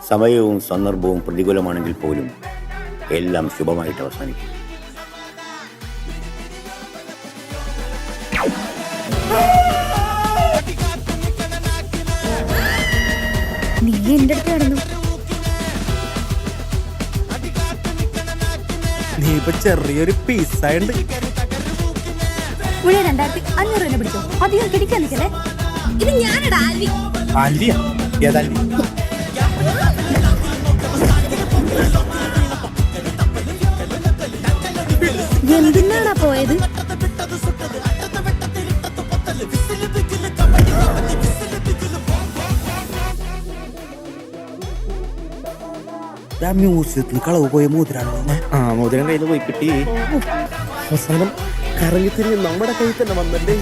സമയവും സന്ദർഭവും പ്രതികൂലമാണെങ്കിൽ പോലും എല്ലാം ശുഭമായിട്ട് അവസാനിക്കും. നീ എന്റെ അടുത്ത് കിടന്നു. നീ ഇപ്പൊ ചെറിയൊരു പീസായുണ്ട്. 2500 രൂപ പിടിച്ചോ. അധികം പിടിക്കാൻ നിൽക്കല്ലേ. ഇത് ഞാനടാ ആൽവി. ആൽവിയാ? ഏതാൽവി? എന്തിനാടാ പോയത്? മ്യൂസിയത്തിൽ കളവ് പോയ മോതിരാണ്. ആ മോതിരം കയ്യിൽ പോയി കിട്ടി. അവസാനം കറങ്ങി തിരിഞ്ഞ് നമ്മുടെ കയ്യിൽ തന്നെ വന്നല്ലേ.